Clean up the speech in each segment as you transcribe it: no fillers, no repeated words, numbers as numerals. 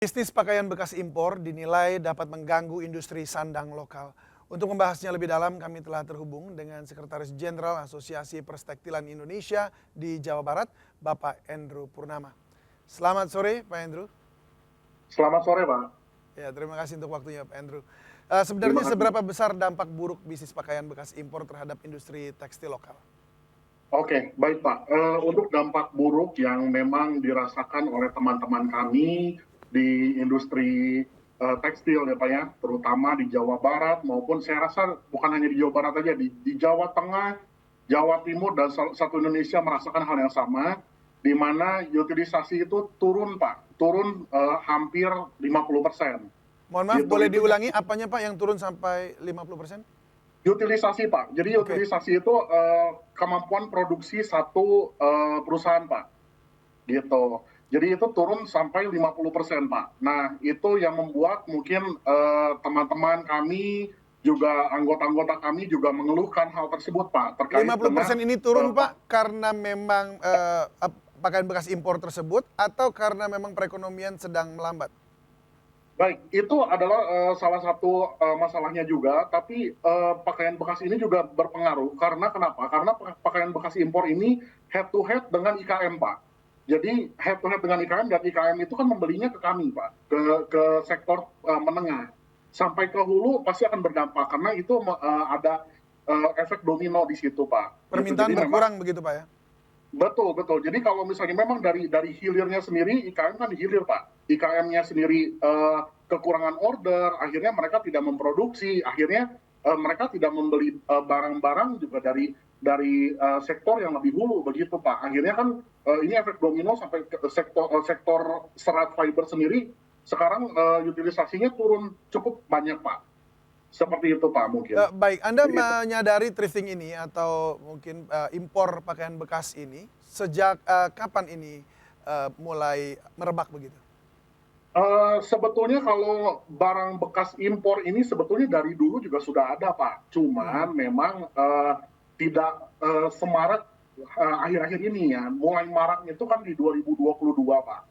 Bisnis pakaian bekas impor dinilai dapat mengganggu industri sandang lokal. Untuk membahasnya lebih dalam, kami telah terhubung dengan Sekretaris Jenderal Asosiasi Perstektilan Indonesia di Jawa Barat, Bapak Andrew Purnama. Selamat sore, Pak Andrew. Selamat sore, Pak. Ya, terima kasih untuk waktunya, Pak Andrew. Terima Sebenarnya kasih. seberapa besar dampak buruk bisnis pakaian bekas impor terhadap industri tekstil lokal? Oke, baik Pak. Untuk dampak buruk yang memang dirasakan oleh teman-teman kami di industri tekstil ya Pak ya, terutama di Jawa Barat maupun saya rasa bukan hanya di Jawa Barat aja, di Jawa Tengah, Jawa Timur, dan satu Indonesia merasakan hal yang sama, di mana utilisasi itu turun Pak, turun hampir 50%. Mohon maaf, Gitu, boleh itu diulangi apanya Pak yang turun sampai 50%? utilisasi Pak. Jadi Oke. utilisasi itu kemampuan produksi satu perusahaan Pak. Gitu. Jadi itu turun sampai 50% Pak. Nah itu yang membuat mungkin teman-teman kami juga anggota-anggota kami juga mengeluhkan hal tersebut Pak, terkait 50% dengan ini turun Pak. Pak karena memang pakaian bekas impor tersebut atau karena memang perekonomian sedang melambat? Baik, itu adalah salah satu masalahnya juga, tapi pakaian bekas ini juga berpengaruh. Karena kenapa? Karena pakaian bekas impor ini head to head dengan IKM, Pak. Jadi head to head dengan IKM, dan IKM itu kan membelinya ke kami, Pak, ke sektor menengah. Sampai ke hulu pasti akan berdampak, karena itu ada efek domino di situ, Pak. Gitu. Permintaan Jadi memang berkurang begitu Pak ya? betul, betul. Jadi kalau misalnya memang dari hilirnya sendiri, IKM kan dihilir, Pak. IKM-nya sendiri kekurangan order, akhirnya mereka tidak memproduksi, akhirnya mereka tidak membeli barang-barang juga dari sektor yang lebih hulu, begitu, Pak. Akhirnya kan ini efek domino sampai ke sektor serat fiber sendiri, sekarang utilisasinya turun cukup banyak, Pak. Seperti itu, Pak, mungkin. Baik, Anda Begitu. menyadari thrifting ini atau mungkin impor pakaian bekas ini sejak kapan ini mulai merebak begitu? Sebetulnya kalau barang bekas impor ini sebetulnya dari dulu juga sudah ada, Pak. Cuman memang tidak semarak akhir-akhir ini ya. Mulai maraknya itu kan di 2022, Pak.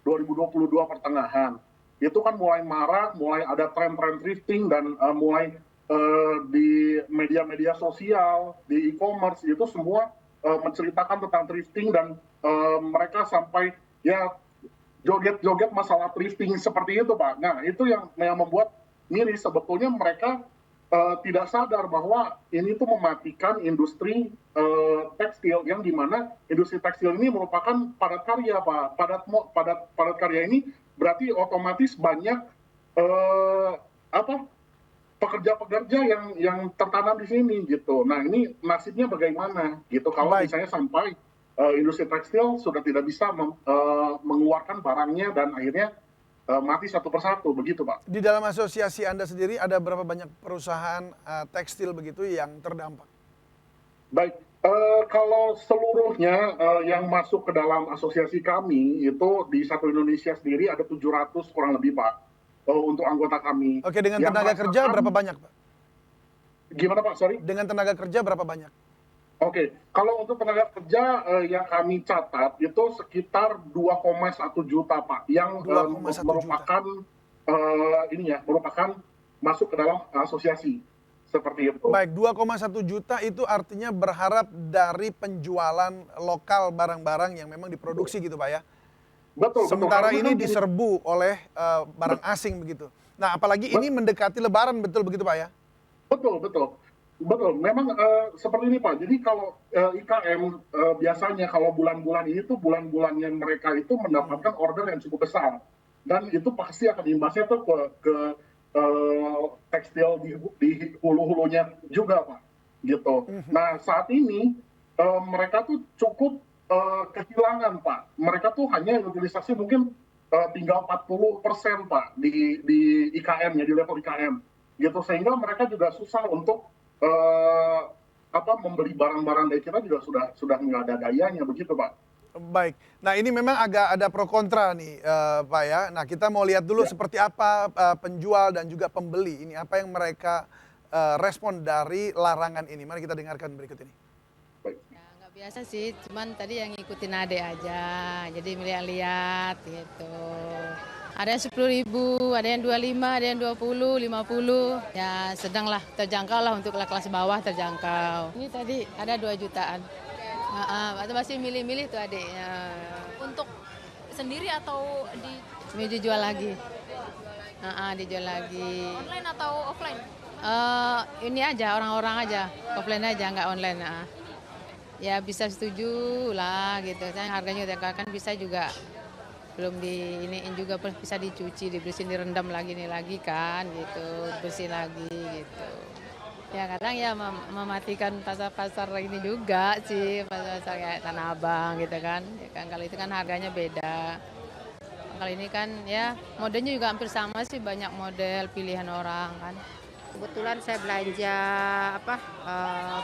2022 pertengahan. Itu kan mulai marak, mulai ada tren-tren thrifting, dan mulai di media-media sosial, di e-commerce, itu semua menceritakan tentang thrifting, dan mereka sampai ya joget-joget masalah thrifting seperti itu, Pak. Nah, itu yang membuat miris. Sebetulnya mereka tidak sadar bahwa ini tuh mematikan industri tekstil, yang dimana industri tekstil ini merupakan padat karya, Pak. Padat karya ini berarti otomatis banyak eh, apa pekerja-pekerja yang tertanam di sini gitu. Nah ini nasibnya bagaimana gitu kalau Baik, misalnya sampai industri tekstil sudah tidak bisa mengeluarkan barangnya, dan akhirnya mati satu persatu, begitu Pak. di dalam asosiasi Anda sendiri ada berapa banyak perusahaan tekstil begitu yang terdampak? Baik, kalau seluruhnya yang masuk ke dalam asosiasi kami itu di satu Indonesia sendiri ada 700 kurang lebih Pak, untuk anggota kami Oke, dengan yang tenaga kerja berapa merasakan. banyak Pak? Gimana Pak, sorry? Dengan tenaga kerja berapa banyak? Oke, kalau untuk tenaga kerja yang kami catat itu sekitar 2,1 juta Pak, yang 2,1 juta. merupakan ini ya, merupakan masuk ke dalam asosiasi seperti itu. Baik, 2,1 juta itu artinya berharap dari penjualan lokal barang-barang yang memang diproduksi gitu Pak ya? Betul, betul. Sementara Karena kan ini gini, diserbu oleh barang asing begitu. Nah, apalagi ini bet- mendekati lebaran, betul begitu Pak ya? betul, betul. Betul, memang seperti ini Pak. Jadi kalau IKM biasanya kalau bulan-bulan ini tuh bulan-bulannya mereka itu mendapatkan order yang cukup besar, dan itu pasti akan imbasnya tuh ke tekstil di hulu-hulunya juga Pak. Gitu. Nah saat ini mereka tuh cukup kehilangan Pak. Mereka tuh hanya utilisasi mungkin tinggal 40% Pak di IKM-nya, di level IKM. Gitu, sehingga mereka juga susah untuk eh, membeli barang-barang dari kita, juga sudah nggak ada dayanya, begitu Pak. Baik. Nah, ini memang agak ada pro kontra nih, Pak ya. Nah, kita mau lihat dulu Ya, seperti apa penjual dan juga pembeli ini apa yang mereka respon dari larangan ini. Mari kita dengarkan berikut ini. baik. Ya nggak biasa sih, cuman tadi yang ngikutin adek aja, jadi melihat-lihat gitu. Ada yang 10.000, ada yang 25, ada yang 20, 50. Ya sedang lah, terjangkau lah untuk kelas bawah terjangkau. Ini tadi ada 2 jutaan. Atau masih milih-milih tuh adiknya. Untuk sendiri atau di Ini dijual lagi. Dijual lagi. online atau offline? Ini aja, orang-orang aja. Offline aja, nggak online. Ya bisa setuju lah gitu. Harganya udah kan bisa juga. Belum iniin juga bisa dicuci, dibersihin, direndam lagi nih lagi kan gitu, bersih lagi gitu. Ya kadang ya mematikan pasar-pasar ini juga sih, pasar-pasar kayak Tanah Abang gitu kan. Ya kan kalau itu kan harganya beda. Kalau ini kan ya modelnya juga hampir sama sih, banyak model pilihan orang kan. Kebetulan saya belanja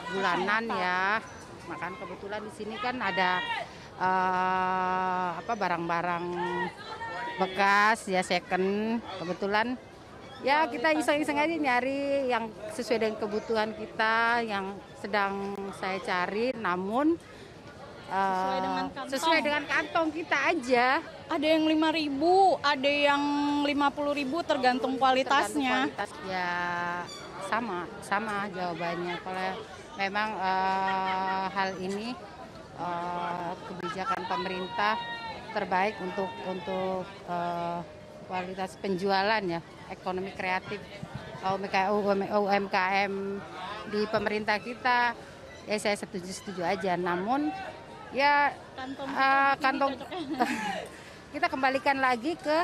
bulanan ya. Makan kebetulan di sini kan ada barang-barang bekas ya second. Kebetulan ya kita iseng-iseng aja nyari yang sesuai dengan kebutuhan kita yang sedang saya cari, namun sesuai dengan kantong kita aja. Ada yang 5.000, ada yang 50.000 tergantung kualitasnya. Ya sama jawabannya. Kalau memang hal ini kebijakan pemerintah terbaik untuk kualitas penjualan ya, ekonomi kreatif UMKM di pemerintah kita. Ya saya setuju aja. Namun ya kantong kita kembalikan lagi ke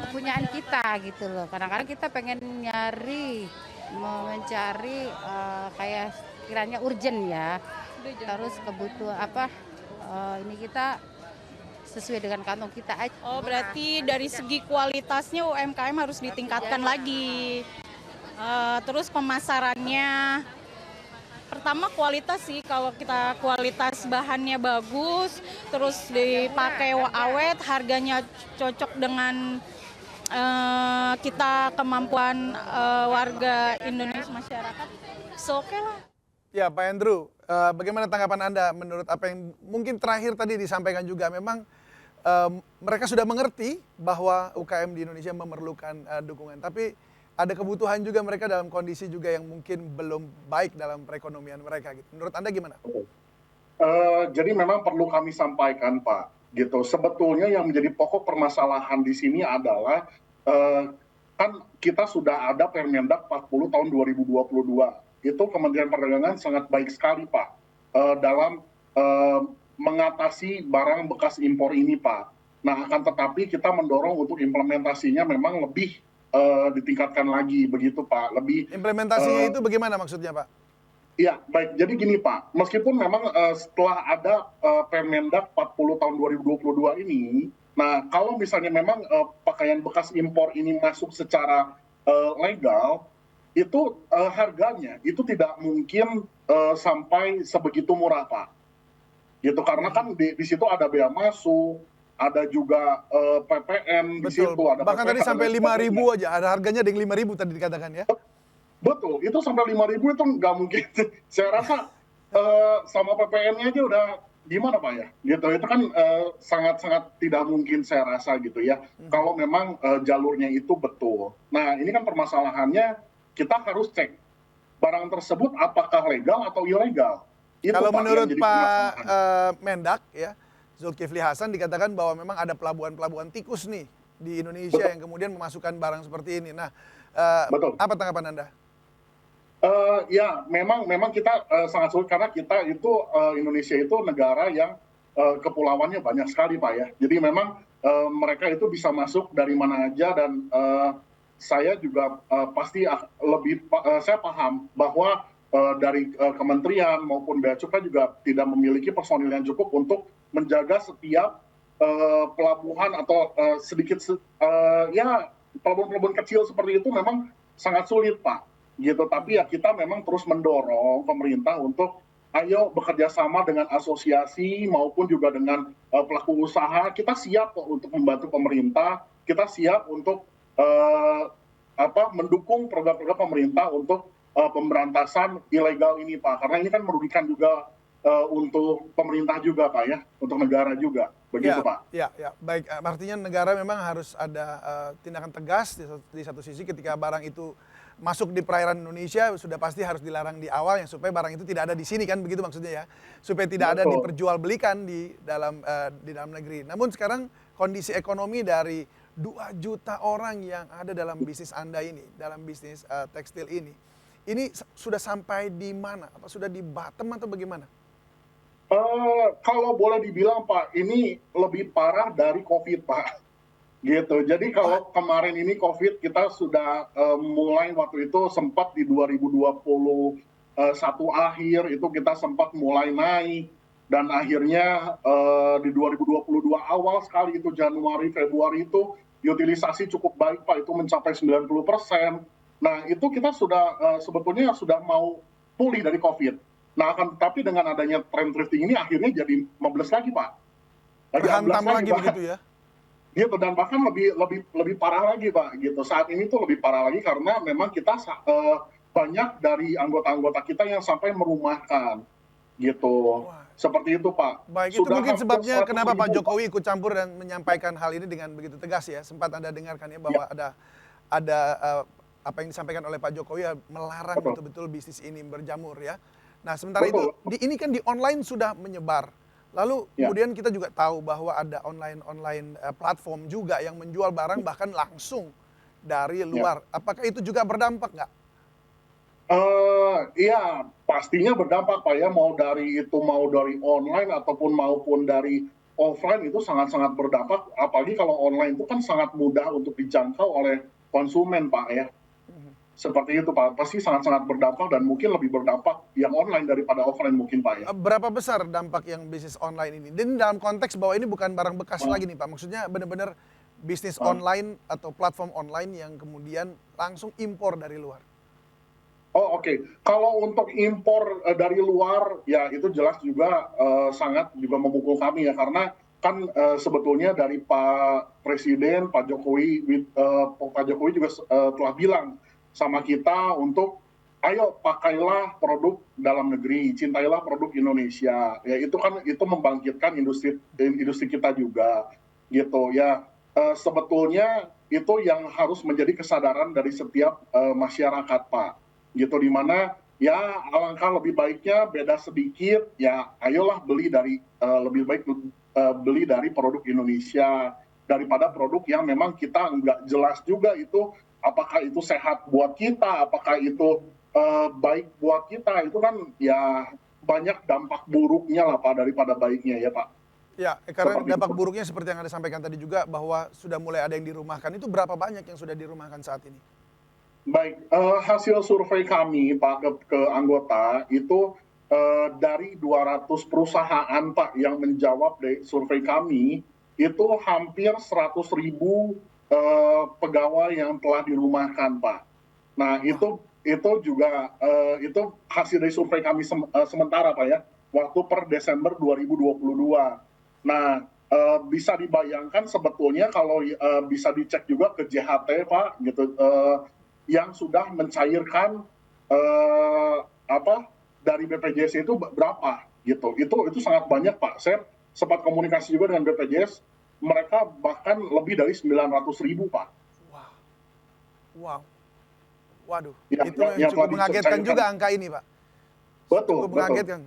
kepunyaan kita gitu loh. Kadang-kadang kita pengen mencari kayak kiranya urgent ya. Terus kebutuhan ini kita sesuai dengan kantong kita aja. Oh, berarti dari segi kualitasnya UMKM harus ditingkatkan lagi. Terus pemasarannya, pertama kualitas sih, kalau kita kualitas bahannya bagus, terus dipakai awet, harganya cocok dengan kita kemampuan warga Indonesia, masyarakat, so oke lah. Ya Pak Andrew, bagaimana tanggapan Anda menurut apa yang mungkin terakhir tadi disampaikan juga, memang mereka sudah mengerti bahwa UKM di Indonesia memerlukan dukungan, tapi ada kebutuhan juga mereka dalam kondisi juga yang mungkin belum baik dalam perekonomian mereka gitu. Menurut Anda gimana? Jadi memang perlu kami sampaikan Pak, gitu. Sebetulnya yang menjadi pokok permasalahan di sini adalah kan kita sudah ada Permendak 40 tahun 2022. Itu Kementerian Perdagangan sangat baik sekali Pak dalam mengatasi barang bekas impor ini Pak. Nah akan tetapi kita mendorong untuk implementasinya memang lebih ditingkatkan lagi begitu Pak. Lebih implementasinya itu bagaimana maksudnya Pak? Iya, baik. Jadi gini Pak, meskipun memang setelah ada Permendak 40 tahun 2022 ini, nah kalau misalnya memang pakaian bekas impor ini masuk secara legal, itu harganya itu tidak mungkin sampai sebegitu murah Pak. Gitu, karena kan di situ ada bea masuk, ada juga PPN di situ, ada bahkan PPN, tadi sampai 5.000 aja, ada harganya ada yang 5.000 tadi dikatakan ya. Betul, itu sampai 5.000 itu nggak mungkin. Saya rasa sama PPN-nya aja udah gimana Pak ya, gitu. Itu kan sangat-sangat tidak mungkin saya rasa gitu ya, kalau memang jalurnya itu betul. Nah ini kan permasalahannya, kita harus cek barang tersebut apakah legal atau ilegal. Itu, kalau Pak, menurut yang jadi Pak Mendak ya, Zulkifli Hasan dikatakan bahwa memang ada pelabuhan-pelabuhan tikus nih di Indonesia yang kemudian memasukkan barang seperti ini. Nah, apa tanggapan Anda? Ya, memang kita sangat sulit karena kita itu Indonesia itu negara yang kepulauannya banyak sekali Pak ya. Jadi memang mereka itu bisa masuk dari mana aja dan saya juga pasti saya paham bahwa dari kementerian maupun bea cukai juga tidak memiliki personil yang cukup untuk menjaga setiap pelabuhan atau ya pelabuhan-pelabuhan kecil seperti itu memang sangat sulit Pak. Gitu, tapi ya kita memang terus mendorong pemerintah untuk ayo bekerja sama dengan asosiasi maupun juga dengan pelaku usaha. Kita siap kok untuk membantu pemerintah, kita siap untuk mendukung program-program pemerintah untuk pemberantasan ilegal ini Pak, karena ini kan merugikan juga untuk pemerintah juga Pak ya, untuk negara juga, begitu Pak. Ya, baik. Artinya negara memang harus ada tindakan tegas di satu sisi ketika barang itu masuk di perairan Indonesia sudah pasti harus dilarang di awal, yang supaya barang itu tidak ada di sini kan, begitu maksudnya ya, supaya tidak ada Betul. diperjualbelikan di dalam negeri. Namun sekarang kondisi ekonomi dari 2 juta orang yang ada dalam bisnis Anda ini, dalam bisnis tekstil ini sudah sampai di mana? Apa sudah di bottom atau bagaimana? Kalau boleh dibilang Pak, ini lebih parah dari COVID Pak. Gitu. Jadi kalau kemarin ini COVID kita sudah mulai waktu itu sempat di 2021 akhir itu kita sempat mulai naik, dan akhirnya di 2022 awal sekali itu Januari Februari itu utilisasi cukup baik Pak, itu mencapai 90%. Nah itu kita sudah sebetulnya sudah mau pulih dari COVID. Nah tapi dengan adanya tren thrifting ini akhirnya jadi membles lagi Pak. Berhantam lagi Pak. begitu ya? Gitu, dan bahkan lebih parah lagi Pak gitu. Saat ini tuh lebih parah lagi karena memang kita banyak dari anggota-anggota kita yang sampai merumahkan gitu. Seperti itu Pak. Baik, itu mungkin sebabnya kenapa Pak Jokowi Pak ikut campur dan menyampaikan hal ini dengan begitu tegas ya. Sempat Anda dengarkan ya bahwa ada apa yang disampaikan oleh Pak Jokowi ya, melarang betul-betul bisnis ini berjamur ya. Nah, sementara itu ini kan di online sudah menyebar. Lalu kemudian kita juga tahu bahwa ada online platform juga yang menjual barang bahkan langsung dari luar. Apakah itu juga berdampak nggak? Iya, pastinya berdampak Pak ya, mau dari online ataupun maupun dari offline itu sangat-sangat berdampak. Apalagi kalau online itu kan sangat mudah untuk dijangkau oleh konsumen Pak ya. Seperti itu Pak, pasti sangat-sangat berdampak dan mungkin lebih berdampak yang online daripada offline mungkin Pak ya. Berapa besar dampak yang bisnis online ini? Dan dalam konteks bahwa ini bukan barang bekas lagi nih Pak, maksudnya benar-benar bisnis online atau platform online yang kemudian langsung impor dari luar. Oke. Kalau untuk impor dari luar ya itu jelas juga sangat juga memukul kami ya, karena kan sebetulnya dari Pak Presiden, Pak Jokowi juga telah bilang sama kita untuk ayo pakailah produk dalam negeri, cintailah produk Indonesia. Ya itu membangkitkan industri kita juga gitu ya. Sebetulnya itu yang harus menjadi kesadaran dari setiap masyarakat Pak. Gitu, dimana ya alangkah lebih baiknya beda sedikit ya, ayolah beli dari lebih baik beli dari produk Indonesia daripada produk yang memang kita nggak jelas juga itu apakah itu sehat buat kita, apakah itu baik buat kita. Itu kan ya banyak dampak buruknya lah Pak daripada baiknya ya Pak. Ya, karena dampak buruknya seperti yang Anda sampaikan tadi juga bahwa sudah mulai ada yang dirumahkan. Itu berapa banyak yang sudah dirumahkan saat ini? Baik, hasil survei kami Pak ke anggota itu dari 200 perusahaan Pak yang menjawab survei kami, itu hampir 100.000 pegawai yang telah dirumahkan Pak. Nah itu juga itu hasil dari survei kami sementara Pak ya, waktu per Desember 2022. Nah bisa dibayangkan sebetulnya kalau bisa dicek juga ke JHT Pak gitu, yang sudah mencairkan dari BPJS itu berapa gitu. Itu sangat banyak Pak. Saya sempat komunikasi juga dengan BPJS, mereka bahkan lebih dari 900.000 Pak. Wow. Waduh, ya, itu yang cukup mengagetkan juga angka ini Pak. Betul. Cukup mengagetkan.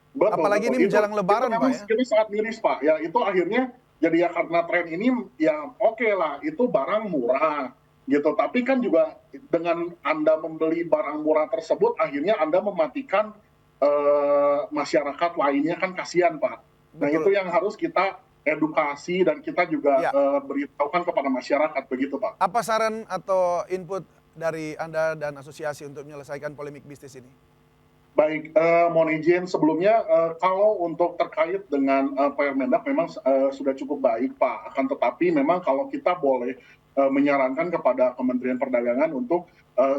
Betul, apalagi ini menjelang Lebaran Pak ya. Itu sangat miris Pak. Ya itu akhirnya jadi ya karena tren ini ya oke lah, itu barang murah gitu. Tapi kan juga dengan Anda membeli barang murah tersebut akhirnya Anda mematikan masyarakat lainnya, kan kasihan Pak. Nah itu yang harus kita edukasi dan kita juga beritahukan kepada masyarakat begitu Pak. Apa saran atau input dari Anda dan asosiasi untuk menyelesaikan polemik bisnis ini? Baik, mohon izin sebelumnya kalau untuk terkait dengan Permendak memang sudah cukup baik Pak. Akan tetapi memang kalau kita boleh menyarankan kepada Kementerian Perdagangan untuk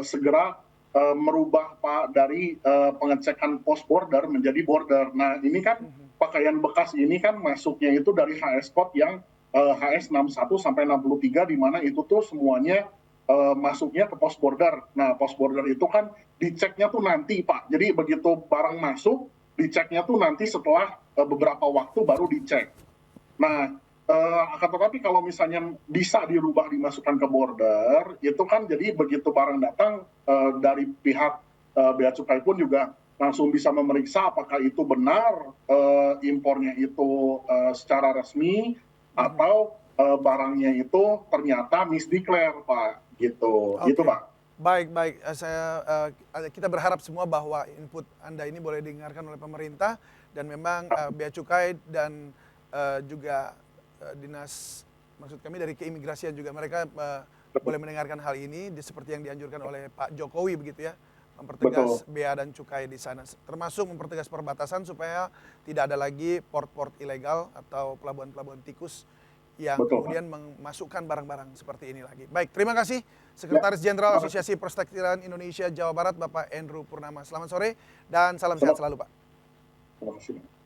segera merubah Pak dari pengecekan pos border menjadi border. Nah ini kan pakaian bekas ini kan masuknya itu dari HS code yang HS 61 sampai 63, di mana itu tuh semuanya masuknya ke pos border. Nah pos border itu kan diceknya tuh nanti Pak. Jadi begitu barang masuk diceknya tuh nanti setelah beberapa waktu baru dicek. Nah, akan tetapi kalau misalnya bisa dirubah dimasukkan ke border, itu kan jadi begitu barang datang dari pihak bea cukai pun juga langsung bisa memeriksa apakah itu benar impornya itu secara resmi atau barangnya itu ternyata misdeclare, Pak, gitu. Gitu, Pak. Baik. Kita berharap semua bahwa input Anda ini boleh didengarkan oleh pemerintah dan memang bea cukai dan juga dinas, maksud kami dari keimigrasian juga, mereka boleh mendengarkan hal ini seperti yang dianjurkan oleh Pak Jokowi begitu ya, mempertegas bea dan cukai di sana, termasuk mempertegas perbatasan supaya tidak ada lagi port-port ilegal atau pelabuhan-pelabuhan tikus yang kemudian memasukkan barang-barang seperti ini lagi. Baik, terima kasih Sekretaris Jenderal Asosiasi Perstektilan Indonesia Jawa Barat, Bapak Andrew Purnama. Selamat sore dan salam sehat selalu, Pak. Terima kasih.